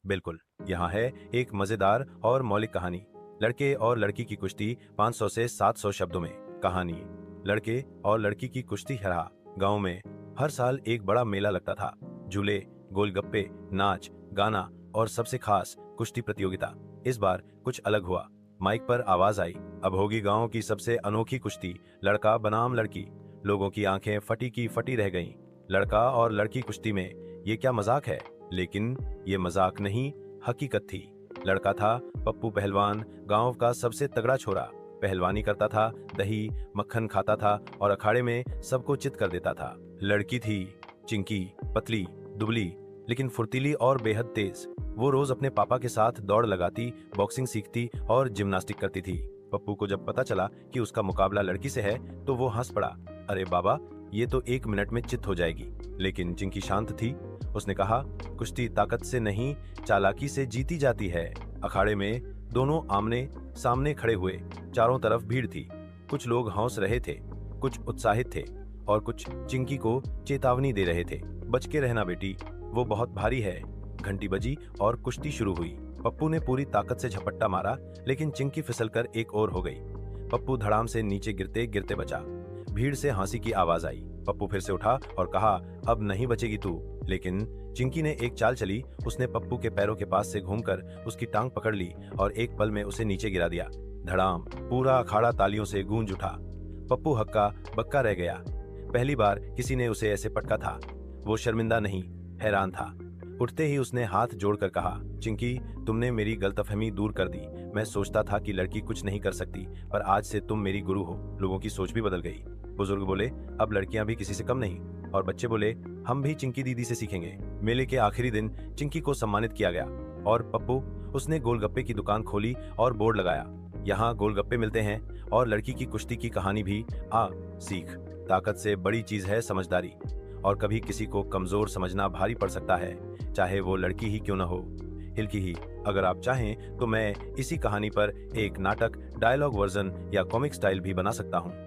बिल्कुल। यहाँ है एक मजेदार और मौलिक कहानी। लड़के और लड़की की कुश्ती 500 से 700 शब्दों में। कहानी। लड़के और लड़की की कुश्ती रहा। गांव में हर साल एक बड़ा मेला लगता था। झूले, गोलगप्पे, नाच, गाना और सबसे खास कुश्ती प्रतियोगिता। इस बार कुछ अलग हुआ। माइक पर आवाज आई, अब होगी गांव की सबसे अनोखी कुश्ती, लड़का बनाम लड़की। लोगों की आंखें फटी की फटी रह गईं। लड़का और लड़की कुश्ती में, ये क्या मजाक है? लेकिन ये मजाक नहीं, हकीकत थी। लड़का था पप्पू पहलवान, गांव का सबसे तगड़ा छोरा। पहलवानी करता था, दही मक्खन खाता था और अखाड़े में सबको चित कर देता था। लड़की थी चिंकी, पतली, दुबली, लेकिन फुर्तीली और बेहद तेज। वो रोज अपने पापा के साथ दौड़ लगाती, बॉक्सिंग सीखती और जिम्नास्टिक करती थी। पप्पू को जब पता चला कि उसका मुकाबला लड़की से है तो वो हंस पड़ा। अरे बाबा, ये तो 1 मिनट में चित हो जाएगी। लेकिन चिंकी शांत थी। उसने कहा, कुश्ती ताकत से नहीं, चालाकी से जीती जाती है। अखाड़े में दोनों आमने सामने खड़े हुए। चारों तरफ भीड़ थी। कुछ लोग हंस रहे थे, कुछ उत्साहित थे और कुछ चिंकी को चेतावनी दे रहे थे, बच के रहना बेटी, वो बहुत भारी है। घंटी बजी और कुश्ती शुरू हुई। पप्पू ने पूरी ताकत से झपट्टा मारा, लेकिन चिंकी फिसलकर एक ओर हो गई। पप्पू धड़ाम से नीचे गिरते गिरते बचा। भीड़ से हंसी की आवाज आई। पप्पू फिर से उठा और कहा, अब नहीं बचेगी तू। लेकिन चिंकी ने एक चाल चली। उसने पप्पू के पैरों के पास से घूमकर उसकी टांग पकड़ ली और एक पल में उसे नीचे गिरा दिया। धड़ाम। पूरा अखाड़ा तालियों से गूंज उठा। पप्पू हक्का बक्का रह गया। पहली बार किसी ने उसे ऐसे पटका था। वो शर्मिंदा नहीं, हैरान था। उठते ही उसने हाथ जोड़कर कहा, चिंकी, तुमने मेरी गलतफहमी दूर कर दी। मैं सोचता था कि लड़की कुछ नहीं कर सकती, पर आज से तुम मेरी गुरु हो। लोगों की सोच भी बदल गई। बुजुर्ग बोले, अब लड़कियां भी किसी से कम नहीं। और बच्चे बोले, हम भी चिंकी दीदी से सीखेंगे। मेले के आखिरी दिन चिंकी को सम्मानित किया गया। और पप्पू, उसने गोलगप्पे की दुकान खोली और बोर्ड लगाया, यहाँ गोलगप्पे मिलते हैं। और लड़की की कुश्ती की कहानी भी आ सीख। ताकत से बड़ी चीज है समझदारी। और कभी किसी को कमजोर समझना भारी पड़ सकता है, चाहे वो लड़की ही क्यों न हो, हिल्की ही। अगर आप चाहें तो मैं इसी कहानी पर एक नाटक, डायलॉग वर्जन या कॉमिक स्टाइल भी बना सकता हूँ।